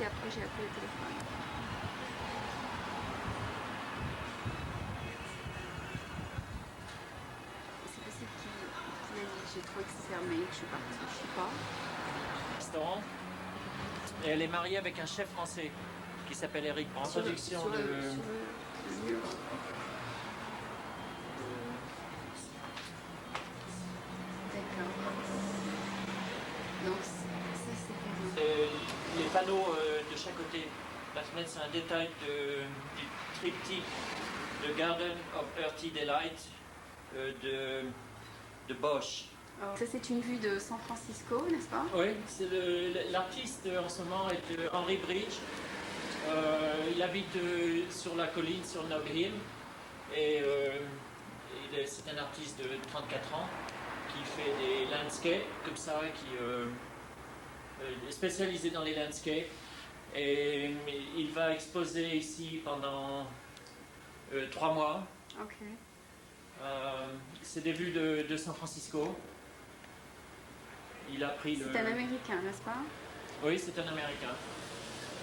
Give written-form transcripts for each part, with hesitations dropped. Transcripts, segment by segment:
après j'ai appelé le téléphone. C'est possible qu'il a dit j'ai trouvé que c'est fermé, que je suis partie, je sais pas. Restaurant. Et elle est mariée avec un chef français qui s'appelle Eric. En introduction sur de. le mur. D'accord. Donc ça c'est fermé. Les panneaux de chaque côté. La fenêtre, c'est un détail du triptyque The Garden of Earthy Delight de Bosch. Ça c'est une vue de San Francisco, n'est-ce pas? Oui, l'artiste en ce moment est Henry Bridge. Il habite sur la colline, sur Nob Hill. Et c'est un artiste de 34 ans qui fait des landscapes comme ça, qui est spécialisé dans les landscapes. Et il va exposer ici pendant 3 mois. Ok. C'est des vues de San Francisco. Il a pris C'est un Américain, n'est-ce pas? Oui, c'est un Américain.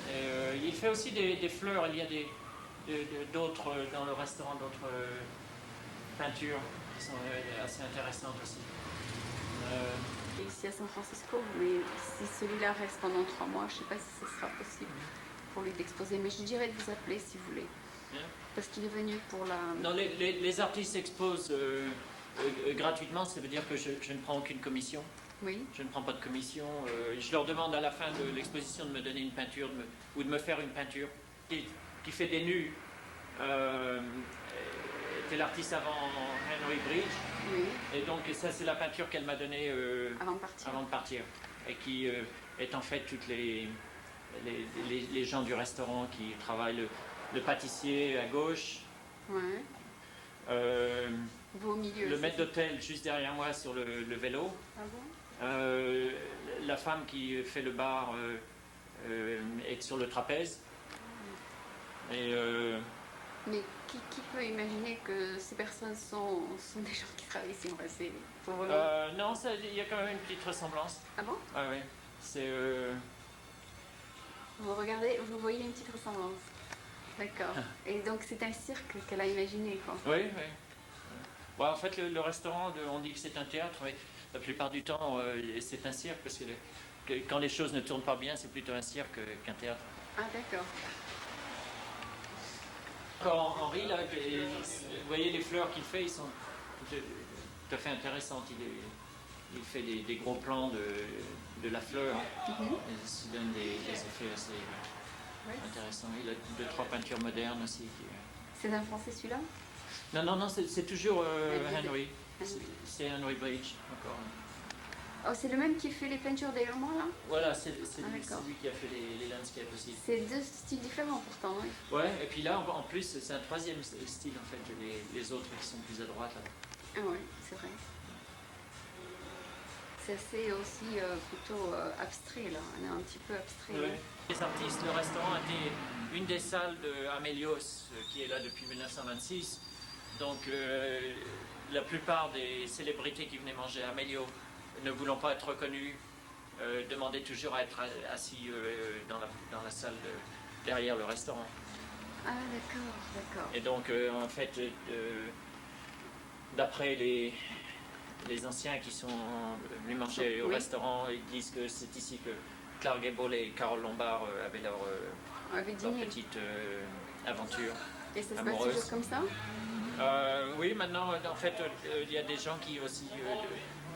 Et, il fait aussi des fleurs. Il y a d'autres dans le restaurant, d'autres peintures qui sont assez intéressantes aussi. Et ici à San Francisco, mais si celui-là reste pendant 3 mois, je ne sais pas si ce sera possible pour lui d'exposer. Mais je dirais de vous appeler si vous voulez. Bien. Parce qu'il est venu pour la... Non, les artistes exposent gratuitement, ça veut dire que je ne prends aucune commission. Oui. Je ne prends pas de commission. Je leur demande à la fin de l'exposition de me donner une peinture ou de me faire une peinture qui fait des nus. C'était l'artiste avant Henry Bridge. Oui. Et donc ça c'est la peinture qu'elle m'a donnée avant de partir. Et qui est en fait toutes les gens du restaurant qui travaillent, le pâtissier à gauche. Ouais. Vous au milieu. Le maître d'hôtel juste derrière moi sur le vélo. Ah bon? La femme qui fait le bar est sur le trapèze. Et, mais qui peut imaginer que ces personnes sont des gens qui travaillent ici? Non, il y a quand même une petite ressemblance. Ah bon? Ah oui. C'est. Vous regardez, vous voyez une petite ressemblance. D'accord. Et donc c'est un cirque qu'elle a imaginé, quoi. Oui, oui. Bon, en fait, le restaurant, on dit que c'est un théâtre, mais la plupart du temps, c'est un cirque, parce que quand les choses ne tournent pas bien, c'est plutôt un cirque qu'un théâtre. Ah, d'accord. Encore Henri, là, vous voyez les fleurs qu'il fait, ils sont tout à fait intéressantes. Il fait des gros plans de la fleur. Et ça donne des effets assez intéressants. Il a 2-3 peintures modernes aussi. C'est un français celui-là? Non, c'est toujours Henry. C'est Henry Bridge, encore. Oh, c'est le même qui fait les peintures derrière moi, là? Voilà, c'est lui qui a fait les landscapes aussi. C'est 2 styles différents pourtant, oui. Ouais, et puis là, en plus, c'est un 3e style, en fait, les autres qui sont plus à droite, là. Ah oui, c'est vrai. C'est assez aussi plutôt abstrait, là. On est un petit peu abstrait. Ouais. Là. Les artistes, le restaurant était une des salles d'Amélios, qui est là depuis 1926. Donc, la plupart des célébrités qui venaient manger à Amelio, ne voulant pas être reconnus, demandaient toujours à être assis dans la salle derrière le restaurant. Ah d'accord. Et donc en fait, d'après les anciens qui sont venus manger au restaurant, ils disent que c'est ici que Clark Gable et Carole Lombard avaient leur petite aventure et ça amoureuse. Se passe toujours comme ça? Oui, maintenant, en fait, il y a des gens qui aussi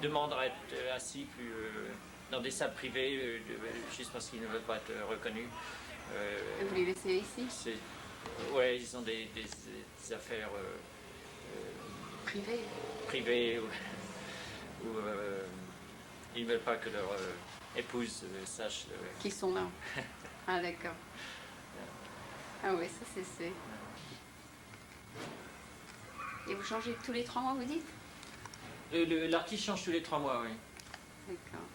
demandent à être assis plus dans des salles privées, juste parce qu'ils ne veulent pas être reconnus. Vous les laissez ici? Oui, ils ont des affaires privées où ils ne veulent pas que leur épouse sache qu'ils sont là. Ah d'accord. Ah oui, ça c'est... Et vous changez tous les 3 mois, vous dites? L'artiste change tous les 3 mois, oui. D'accord.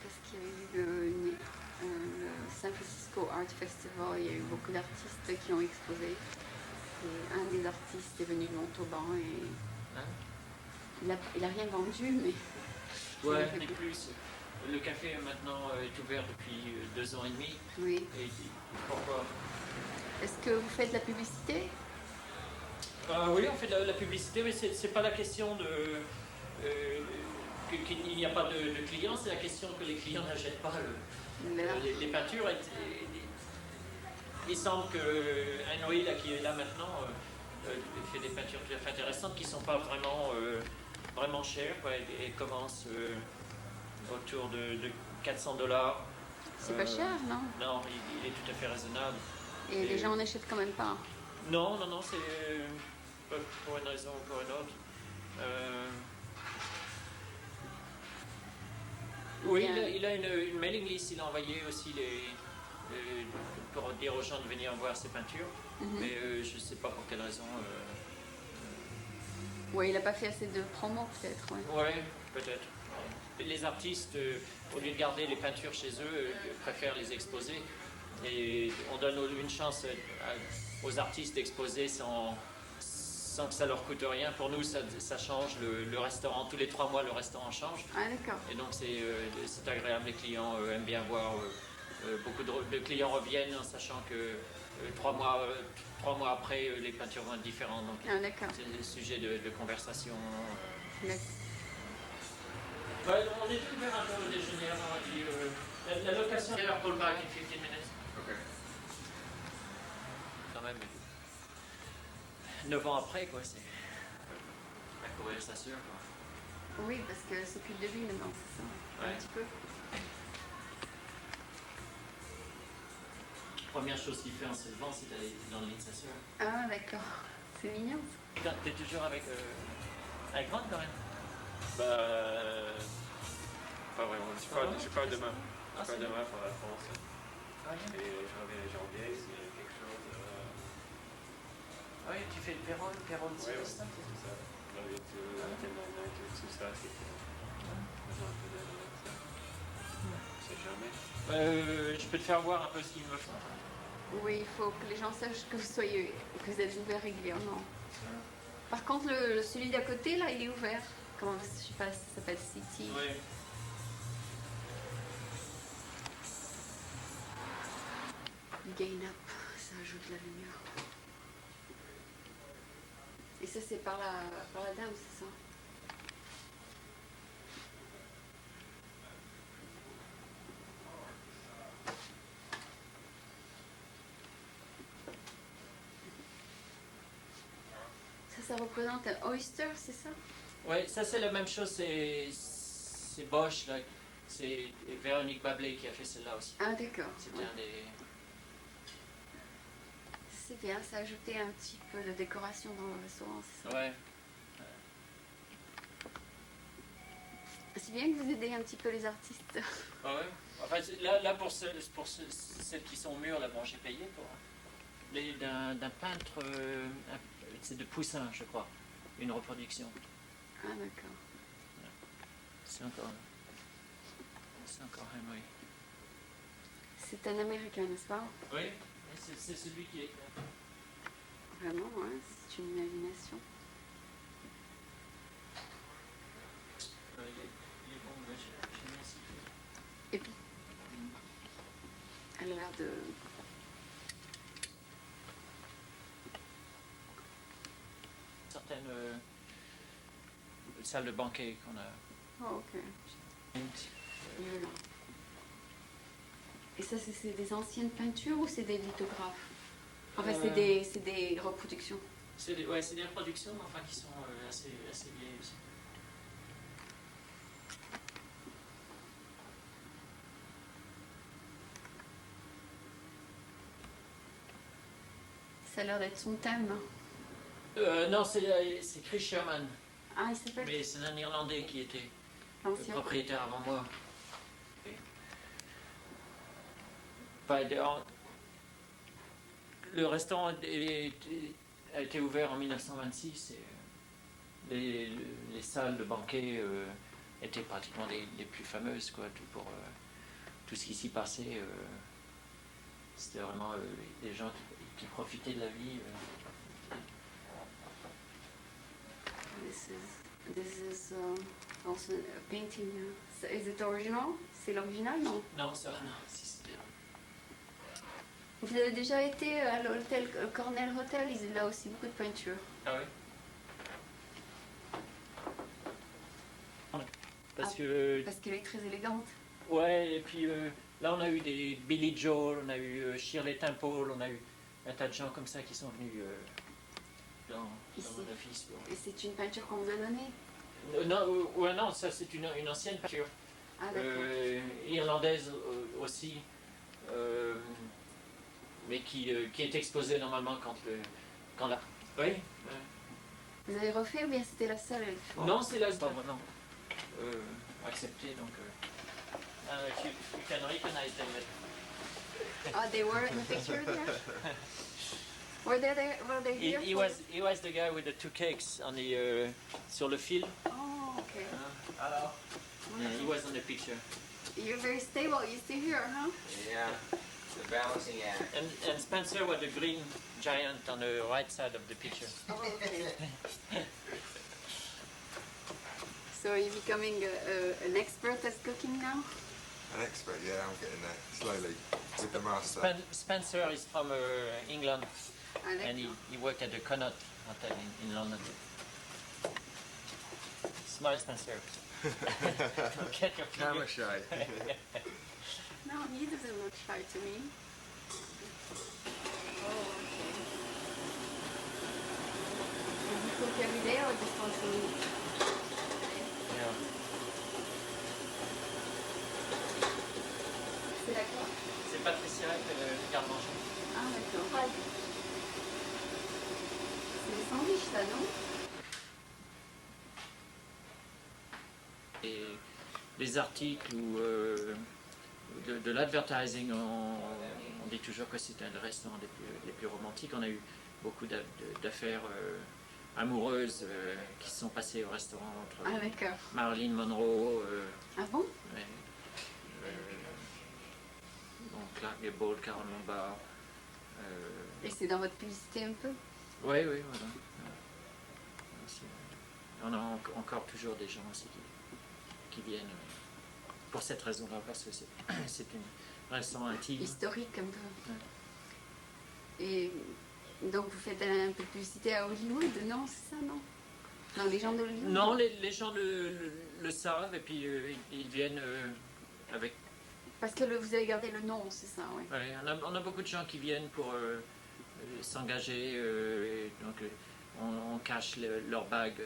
Parce qu'il y a eu le San Francisco Art Festival, il y a eu beaucoup d'artistes qui ont exposé. Et un des artistes est venu de Montauban et il a rien vendu, mais... Ouais, mais plus. Le café maintenant est ouvert depuis 2 ans et demi. Oui. Et pourquoi? Est-ce que vous faites de la publicité? Oui, on fait de la publicité, mais c'est pas la question de qu'il n'y a pas de clients, c'est la question que les clients n'achètent pas les peintures. Il semble que Henry, qui est là maintenant, fait des peintures tout à fait intéressantes qui ne sont pas vraiment chères, quoi, et commencent autour de $400. C'est pas cher, non? Non, il est tout à fait raisonnable. Et les gens en achètent quand même pas? Non, c'est pour une raison ou pour une autre. Oui, il a une mailing list, il a envoyé aussi pour dire aux gens de venir voir ses peintures, mais je ne sais pas pour quelle raison. Oui, il n'a pas fait assez de promo peut-être. Oui, peut-être. Les artistes, au lieu de garder les peintures chez eux, préfèrent les exposer. Et on donne une chance aux artistes d'exposer sans que ça leur coûte rien. Pour nous, ça change. Le restaurant, tous les 3 mois, le restaurant change. Ah, d'accord. Et donc, c'est agréable. Les clients aiment bien voir. Beaucoup de clients reviennent en sachant que 3 mois après, les peintures vont être différentes. Donc, c'est le sujet de conversation. D'accord. Ouais, on est ouvert un peu au déjeuner avant. La location. I'll call back in 15 minutes. Ok. Quand même. 9 ans après, quoi, c'est la conversation, quoi. Oui, parce que c'est plus de lui maintenant, c'est ça? Ouais. Un petit peu. Première chose qu'il fait en se levant, c'est d'aller dans le lit de sa sœur. Ah, d'accord. C'est mignon. T'es toujours avec Grande, quand même? Pas vraiment. Je pars demain. Ah, Je pars c'est demain pour la France. Ah, bien. Et je reviens en janvier s'il y a quelque chose. Ah oui, tu fais le Pérol, c'est Ouais, ça? c'est ça. J'avais tout ça, c'est besoin un peu d'aide avec ça. Je sais jamais. Je peux te faire voir un peu ce qu'il me faut. Oui, il faut que les gens sachent que vous êtes ouvert régulièrement. Par contre, celui d'à côté, là, il est ouvert. Comment, je sais pas, ça s'appelle City. Oui. Gain Up, ça ajoute la lumière. Et ça, c'est par la dame, c'est ça? Ça représente un oyster, c'est ça? Oui, ça c'est la même chose, c'est Bosch, là. C'est Véronique Bablé qui a fait celle-là aussi. Ah, d'accord. C'est Ouais. un des... C'est bien, ça a ajouté un petit peu de décoration dans le restaurant, c'est ça? Ouais. C'est bien que vous aidez un petit peu les artistes. Ah ouais. Enfin, là pour celles qui sont au mur, là, bon, j'ai payé pour... D'un peintre, c'est de Poussin, je crois, une reproduction. Ah, d'accord. C'est encore Henry. C'est un Américain, n'est-ce pas? Oui, c'est celui qui est... Vraiment, hein, c'est une imagination. Il est bon, ouais, j'aime bien ce qu'il fait. Et puis, elle a l'air de... Certaines salles de banquet qu'on a... Oh, ok. Mieux, là. Et ça, c'est des anciennes peintures ou c'est des lithographes? Enfin, c'est des reproductions. C'est des reproductions, mais enfin qui sont assez vieilles aussi. Ça a l'air d'être son thème. Non, c'est Chris Sherman, Ah, il s'appelle mais c'est un Irlandais qui était l'ancien. propriétaire avant moi. Enfin, le restaurant a été ouvert en 1926 et les salles de banquet étaient pratiquement les plus fameuses, quoi, pour tout ce qui s'y passait. C'était vraiment des gens qui profitaient de la vie. This is also a painting. So is it original? C'est l'original, non? Non, ça, non, si c'est bien. Vous avez déjà été à l'hôtel Cornell Hotel, il a aussi beaucoup de peintures. Ah oui? Parce que, Parce qu'elle est très élégante. ouais, et puis là on a eu des Billy Joel, on a eu Shirley Temple, on a eu un tas de gens comme ça qui sont venus dans Ici. mon office. Bon. Et c'est une peinture qu'on vous a donnée? Non, ouais, non, ça c'est une ancienne peinture. Ah d'accord. Irlandaise aussi, mais qui est exposée normalement quand la... Oui? Vous avez refait ou bien c'était la seule? Non, c'est là, pas non. Accepté, donc... if you can recognize them. Ah, they were in the picture there? Were they there? Were they here? He was the guy with the two cakes on the, sur le fil. Oh, okay. Hello. Yeah, he was on the picture. You're very stable. You stay here, huh? Yeah, the balancing act. And Spencer was the green giant on the right side of the picture. Oh, okay. So are you becoming an expert at cooking now? An expert, yeah, I'm getting there slowly with the master. Spencer is from England, Ah, and d'accord. he worked at the Connaught Hotel in London. Smile, Spencer. Don't get your Camera finger. shy. No, he doesn't look shy to me. Oh, okay. Do you cook every day or just once a week? Yeah. C'est d'accord. C'est Patricia qui fait le garde-manger. Ah, d'accord. C'est des sandwichs, ça, non? Et les articles ou de l'advertising, on dit toujours que c'est un des restaurants les plus romantiques. On a eu beaucoup d'affaires amoureuses qui se sont passées au restaurant entre Ah, d'accord. Marilyn Monroe, Ah bon? ouais, donc Clark Gable, Carole Lombard. Et c'est dans votre publicité un peu? Oui, oui, voilà. Aussi, on a encore toujours des gens aussi qui viennent pour cette raison-là, parce que c'est un restaurant intime. Historique un peu. Et donc vous faites un peu de publicité à Hollywood, non? C'est ça, non? Non, les gens d'Hollywood? Non, les gens le savent et puis ils viennent avec... Parce que vous avez gardé le nom, c'est ça, oui. Ouais, on a beaucoup de gens qui viennent pour s'engager, et donc on cache leur bague,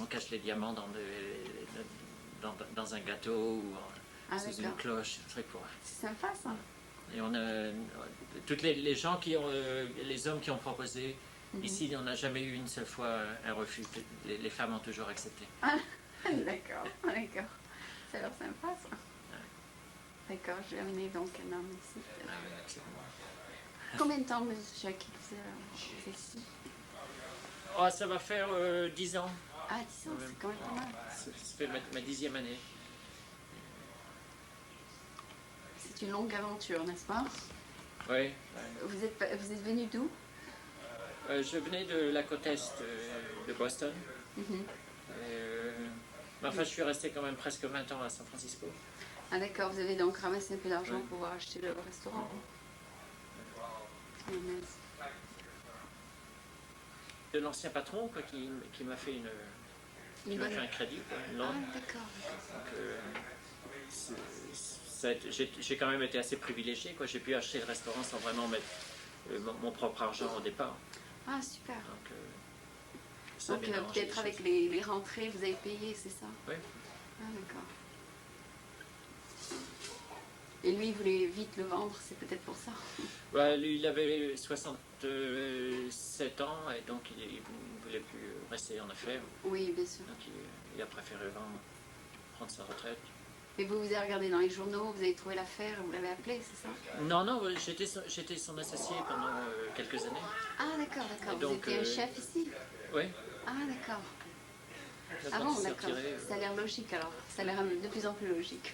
on cache les diamants dans un gâteau ou sous une d'accord. cloche, un truc pour... C'est sympa, ça. Et on a toutes les gens qui ont, les hommes qui ont proposé, ici on n'a jamais eu une seule fois un refus. Les femmes ont toujours accepté. Ah, d'accord, d'accord. Ça a l'air sympa, ça. D'accord, je vais amener donc un homme ici. Combien de temps, monsieur Jacques, vous êtes ici? Oh, ça va faire 10 ans. Ah, 10 ans, c'est quand même pas mal. Ça fait ma 10e année. C'est une longue aventure, n'est-ce pas? Oui. Vous êtes venu d'où? Je venais de la côte est de Boston. Mhm. Mais enfin, je suis resté quand même presque 20 ans à San Francisco. Ah d'accord, vous avez donc ramassé un peu d'argent Oui. pour pouvoir acheter le restaurant. Mayonnaise. De l'ancien patron quoi, qui m'a fait Une bonne- un crédit, quoi, une Ah loan. d'accord. Donc, j'ai quand même été assez privilégié. J'ai pu acheter le restaurant sans vraiment mettre mon propre argent au départ. Ah super. Donc, ça a Donc bien arrangé peut-être les avec choses. les rentrées, vous avez payé, c'est ça? Oui. Ah d'accord. Et lui, il voulait vite le vendre, c'est peut-être pour ça. Ouais, lui, il avait 67 ans et donc il ne voulait plus rester en affaires. Oui, bien sûr. Donc il a préféré prendre sa retraite. Et vous avez regardé dans les journaux, vous avez trouvé l'affaire, vous l'avez appelé, c'est ça? Non, non, j'étais son associé pendant quelques années. Ah d'accord, d'accord. Et Vous donc, étiez un chef ici? Oui. Ah d'accord. Là, Ah quand bon, il s'est d'accord. retiré, Ça a l'air logique alors. Ça a l'air de plus en plus logique.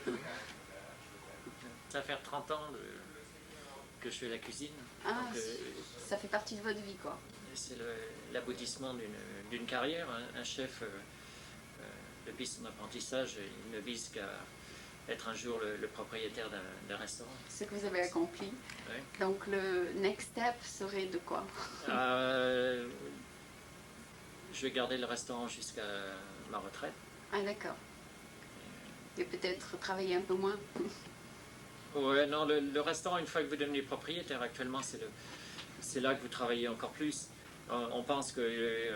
ça va faire 30 ans que je fais la cuisine. Ah, Donc, ça fait partie de votre vie quoi. c'est l'aboutissement d'une carrière. Un chef depuis son apprentissage, il ne vise qu'à être un jour le propriétaire d'un restaurant. Ce que vous avez accompli. Ouais. Donc le next step serait de quoi? Je vais garder le restaurant jusqu'à ma retraite. Ah d'accord. Et peut-être travailler un peu moins. Ouais, non, le restaurant, une fois que vous devenez propriétaire, actuellement, c'est là que vous travaillez encore plus. On pense que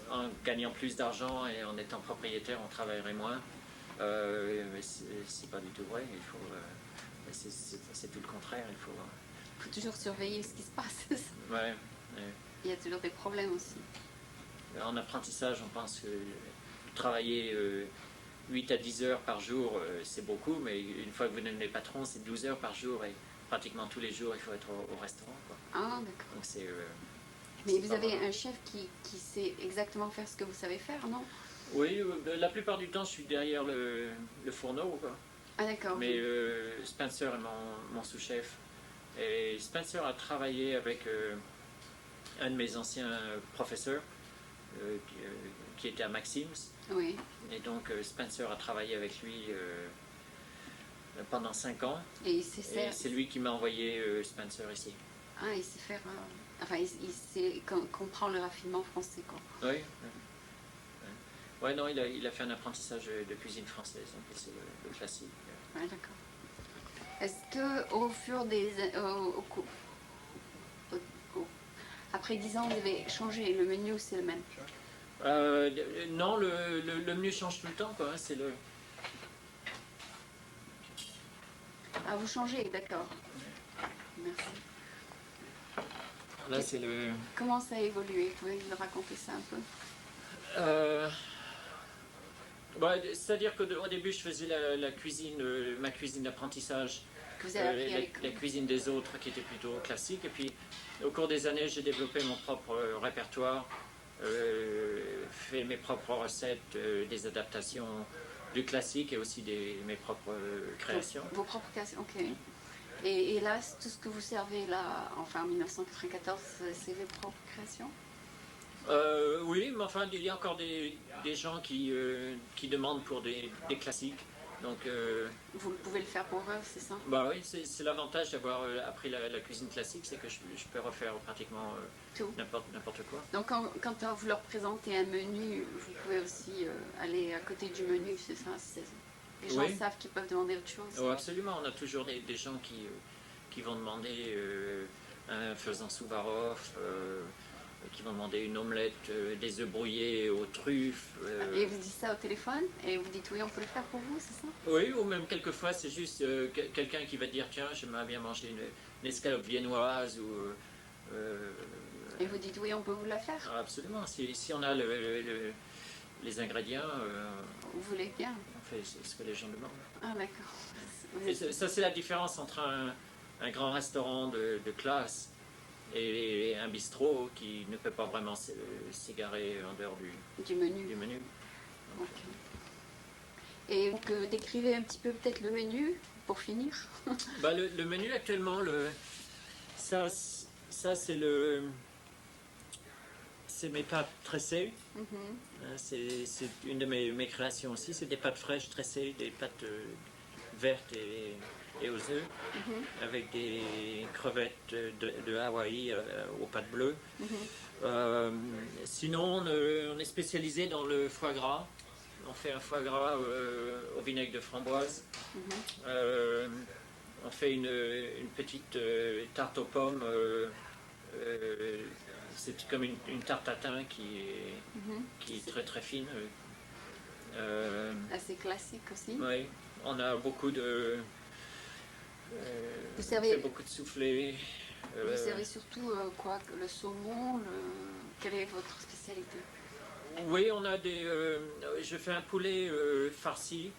en gagnant plus d'argent et en étant propriétaire, on travaillerait moins. Mais c'est pas du tout vrai. Il faut, c'est tout le contraire. Il faut toujours surveiller ce qui se passe. Ouais. Il y a toujours des problèmes aussi. En apprentissage, on pense que travailler 8 à 10 heures par jour, c'est beaucoup, mais une fois que vous devenez patron, c'est 12 heures par jour et pratiquement tous les jours, il faut être au restaurant, quoi. Ah, d'accord. Donc c'est... mais vous avez un chef qui sait exactement faire ce que vous savez faire, non? Oui, la plupart du temps, je suis derrière le fourneau, quoi. Ah, d'accord. Mais Spencer est mon sous-chef. Et Spencer a travaillé avec un de mes anciens professeurs, qui était à Maxim's. Oui. Et donc Spencer a travaillé avec lui pendant 5 ans. Et c'est lui qui m'a envoyé Spencer ici. Ah, il sait faire... enfin, il sait comprendre le raffinement français, quoi. Oui. Ouais, non, il a fait un apprentissage de cuisine française, donc c'est le classique. Ouais, d'accord. Est-ce que au fur des... après 10 ans, vous avez changé le menu ou c'est le même? Non, le menu change tout le temps, quoi. C'est le... Ah, vous changez, d'accord. Merci. Là, c'est le... Comment ça a évolué? Vous pouvez nous raconter ça un peu? C'est-à-dire qu'au début, je faisais la cuisine, ma cuisine d'apprentissage, Que vous avez appris à l'école. la cuisine des autres qui était plutôt classique. Et puis, au cours des années, j'ai développé mon propre répertoire, fait mes propres recettes, des adaptations du classique et aussi mes propres créations. Vos propres créations, ok. Et là, tout ce que vous servez là, enfin en 1994, c'est vos propres créations? Oui, mais enfin, il y a encore des gens qui demandent pour des classiques. Donc, vous pouvez le faire pour eux, c'est ça? Bah oui, c'est l'avantage d'avoir appris la cuisine classique, c'est que je peux refaire pratiquement n'importe quoi. Donc quand vous leur présentez un menu, vous pouvez aussi aller à côté du menu, c'est ça? Les gens savent qu'ils peuvent demander autre chose. Oh, absolument, on a toujours des gens qui vont demander un faisan Souvarov, qui vont demander une omelette, des œufs brouillés aux truffes. Et vous dites ça au téléphone et vous dites oui, on peut le faire pour vous, c'est ça? Oui, ou même quelquefois c'est juste quelqu'un qui va dire tiens, j'aimerais bien manger une escalope viennoise ou... et vous dites oui, on peut vous la faire? Absolument, si on a les ingrédients, vous voulez bien? On fait ce que les gens demandent. Ah d'accord. Ça c'est la différence entre un grand restaurant de classe et un bistrot qui ne peut pas vraiment s'égarer en dehors du menu. Donc, et donc décrivez un petit peu peut-être le menu pour finir. Le menu actuellement, ça c'est mes pâtes tressées. C'est une de mes créations aussi. C'est des pâtes fraîches tressées, des pâtes vertes et aux œufs, avec des crevettes de Hawaï aux pâtes bleues. Sinon, on est spécialisé dans le foie gras. On fait un foie gras au vinaigre de framboise. On fait une petite tarte aux pommes. C'est comme une tarte à thym qui est très très fine. Assez classique aussi. Oui, on a beaucoup de... vous servez beaucoup de soufflés. Vous servez surtout quoi? Le saumon? Quelle est votre spécialité? Oui, on a je fais un poulet farci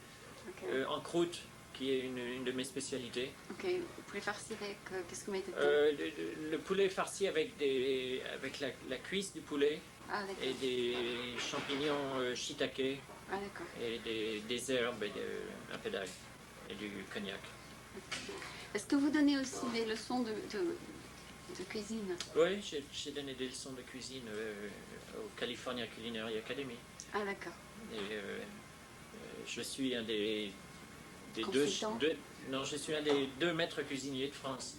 en croûte, qui est une de mes spécialités. Ok, le poulet farci avec... qu'est-ce que vous mettez dedans? Le poulet farci avec la cuisse du poulet et des champignons shiitake et des herbes et un peu d'ail et du cognac. Est-ce que vous donnez aussi des leçons de cuisine? Oui, j'ai donné des leçons de cuisine au California Culinary Academy. Ah, d'accord. Et je suis un des Consultant. non, je suis un des 2 maîtres cuisiniers de France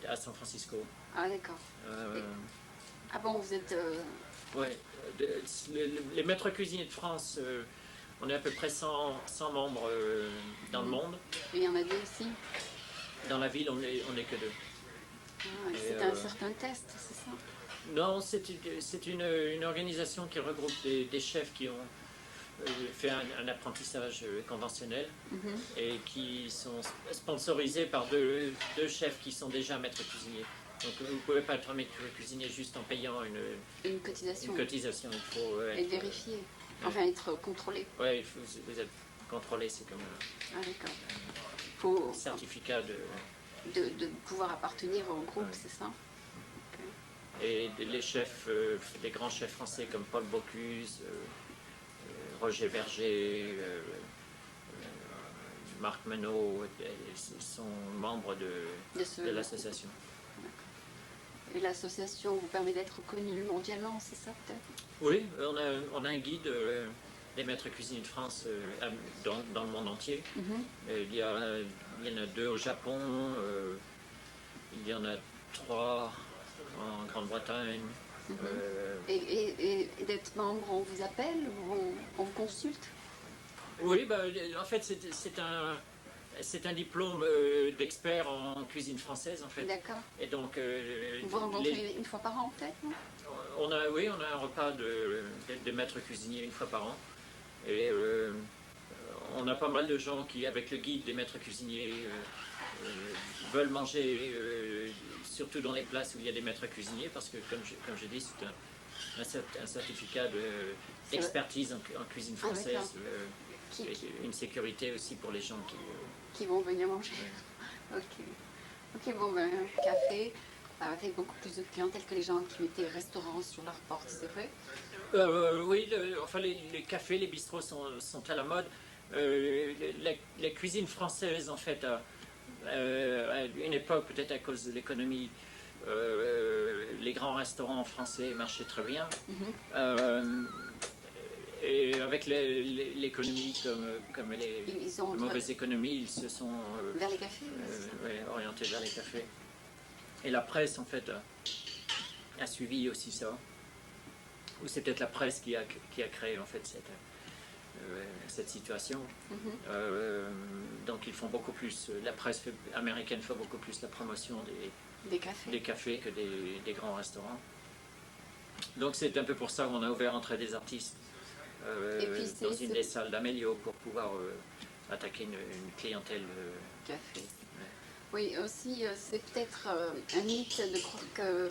à San Francisco. Ah, d'accord. Ah bon, vous êtes... Ouais, les maîtres cuisiniers de France, on est à peu près 100 membres dans le monde. Il y en a 2 aussi. Dans la ville, on est que 2. Ah, c'est un certain test, c'est ça? Non, c'est une organisation qui regroupe des chefs qui ont fait un apprentissage conventionnel et qui sont sponsorisés par deux chefs qui sont déjà maîtres cuisiniers. Donc vous ne pouvez pas être maître cuisinier juste en payant Une cotisation. une cotisation. Il faut Et vérifier. Enfin, être contrôlé. Ouais, vous êtes contrôlé, c'est comme Ah, d'accord. Il faut un certificat de pouvoir appartenir au groupe, c'est ça? Et les chefs, des grands chefs français comme Paul Bocuse, Roger Verger, Marc Menot, sont membres de l'association. Et l'association vous permet d'être reconnu mondialement, c'est ça peut-être? Oui, on a un guide des maîtres cuisiniers de France dans le monde entier. Il y en a 2 au Japon, il y en a 3 en Grande-Bretagne. Et d'être membre, on vous appelle, on vous consulte? Oui, en fait, c'est un diplôme d'expert en cuisine française, en fait. D'accord. Et donc, Vous vous rencontrez une fois par an peut-être, non? on a un repas de maître cuisinier une fois par an. Et on a pas mal de gens qui, avec le guide des maîtres cuisiniers, veulent manger, surtout dans les places où il y a des maîtres cuisiniers, parce que, comme je dis, c'est un certificat d'expertise en cuisine française. Une sécurité aussi pour les gens qui vont venir manger. Ouais. Ok, bon, ben, un café avec beaucoup plus de clientèle que les gens qui mettaient restaurants sur leur porte, c'est vrai? Oui, enfin les cafés, les bistrots sont à la mode. La cuisine française, en fait, à une époque, peut-être à cause de l'économie, les grands restaurants français marchaient très bien. Et avec l'économie comme les mauvaises économies, ils se sont vers les cafés, orientés vers les cafés. Et la presse, en fait, a suivi aussi ça. Ou c'est peut-être la presse qui a créé, en fait, cette situation. Donc ils font beaucoup plus, la presse américaine fait beaucoup plus la promotion des cafés que des grands restaurants. Donc c'est un peu pour ça qu'on a ouvert entrer des artistes dans une des salles d'Amelio pour pouvoir attaquer une clientèle café. Oui, aussi c'est peut-être un mythe de croire que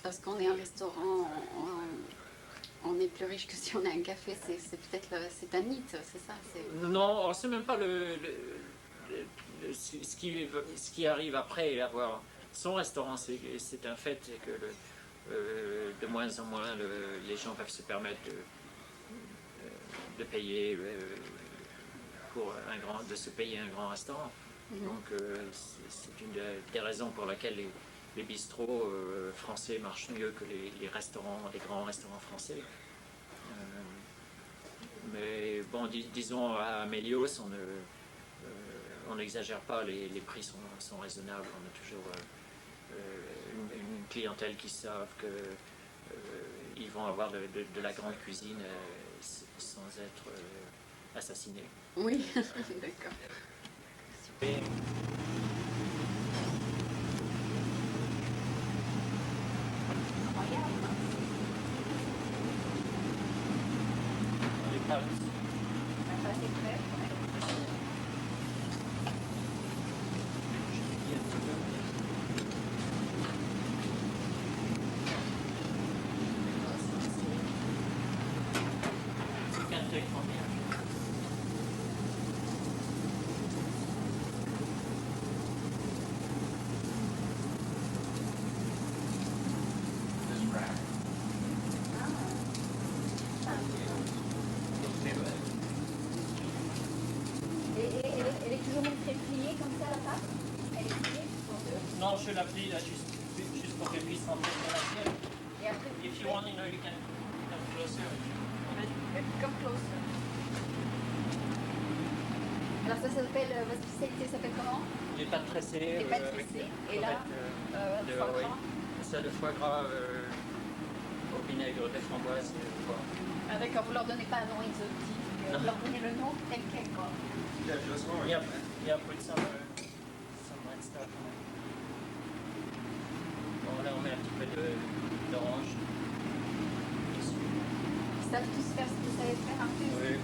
parce qu'on est un restaurant, on est plus riche que si on a un café. C'est peut-être c'est un mythe, c'est ça? Non, c'est même pas ce qui arrive après avoir son restaurant. C'est un fait que de moins en moins les gens peuvent se permettre de payer de se payer un grand restaurant. Donc c'est une des raisons pour laquelle les bistrots français marchent mieux que les grands restaurants français. Mais bon, disons à Amélios, on n'exagère pas, les prix sont raisonnables. On a toujours une clientèle qui savent qu'ils vont avoir de la grande cuisine sans être assassinés. Oui, d'accord. Elle est toujours montrée pliée comme ça, la pâte? Elle est pliée? Non, je la plie là juste pour qu'elle puisse rentrer dans l'assiette. Et après, If you want, you know, you can come closer. Come closer. Alors ça s'appelle, votre spécialité s'appelle comment? Les pâtes tressées. Les pâtes avec tressées. des Et là, crevettes, le foie oui. gras. Ça, le foie gras au vinaigre de framboise et au poivre. Ah d'accord, vous leur donnez pas un nom exotique, vous leur donnez le nom tel quel quoi. Yeah, put some red stuff on it. Bon, là, on met un petit peu d'orange. Ils savent tous faire ce que vous savez faire un peu. Oui,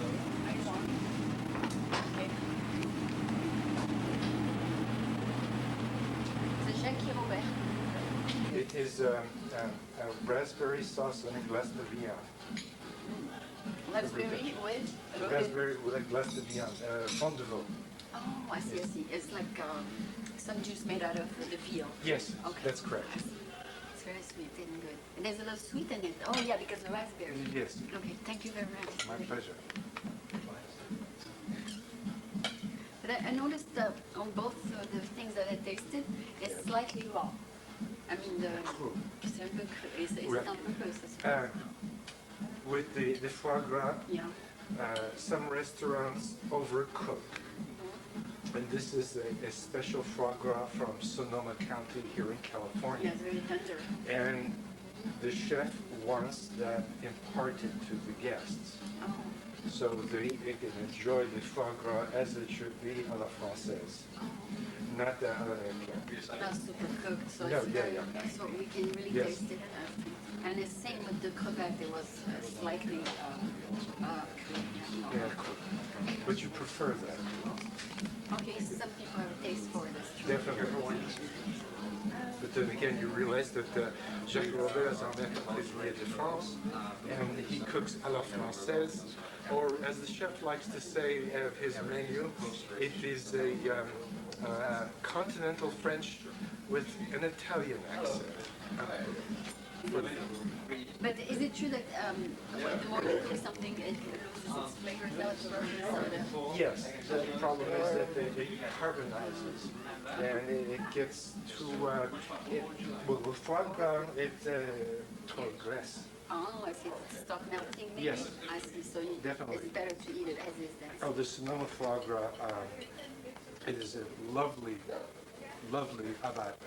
Par exemple. Ok. C'est Jacques et Robert. It is a raspberry sauce on a glace de viande. Raspberry with Raspberry with a glace de viande, fond de veau. Oh, I see, I see. It's like some juice made out of the veal. Yes, Okay. that's correct. I see. It's very sweet and good. And there's a little sweet in it. Oh yeah, because of raspberry. Yes, Okay, thank you very much. my pleasure. But I noticed on both the things that I tasted, it's slightly raw. I mean, c'est un peu cru. C'est Ouais. un peu cru, ça se passe. With the foie gras, Yeah. some restaurants overcook. And this is a special foie gras from Sonoma County here in Yeah, California. it's very tender. And the chef wants that imparted to the guests. Oh, So they can enjoy the foie gras as it should be à la française, not the American. not super cooked, so No, it's yeah, very, yeah. so we can really Yes. taste it. And the same with the crevette, it was slightly Yeah, cool. But you prefer that? okay, some people have a taste for this. Definitely. But then again, you realize that Jacques Robert is un cuisinier de France, and he cooks à la française, or as the chef likes to say of his menu, it is a continental French with an Italian accent. But is it true that the more you cook something, it loses its flavor? Is that what the purpose? Yes, the problem is that it carbonizes, and it gets too, well, with foie gras, it's trop graisse. Oh, I see. Stop melting maybe? Yes. I see. So Definitely. it's better to eat it as is then. Oh, the Sonoma foie gras, it is a lovely, lovely abbat.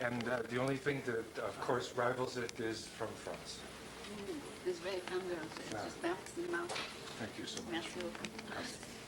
And the only thing that, of course, rivals it is from France. It's very tender. It just melts in the mouth. Thank you so much. Merci beaucoup.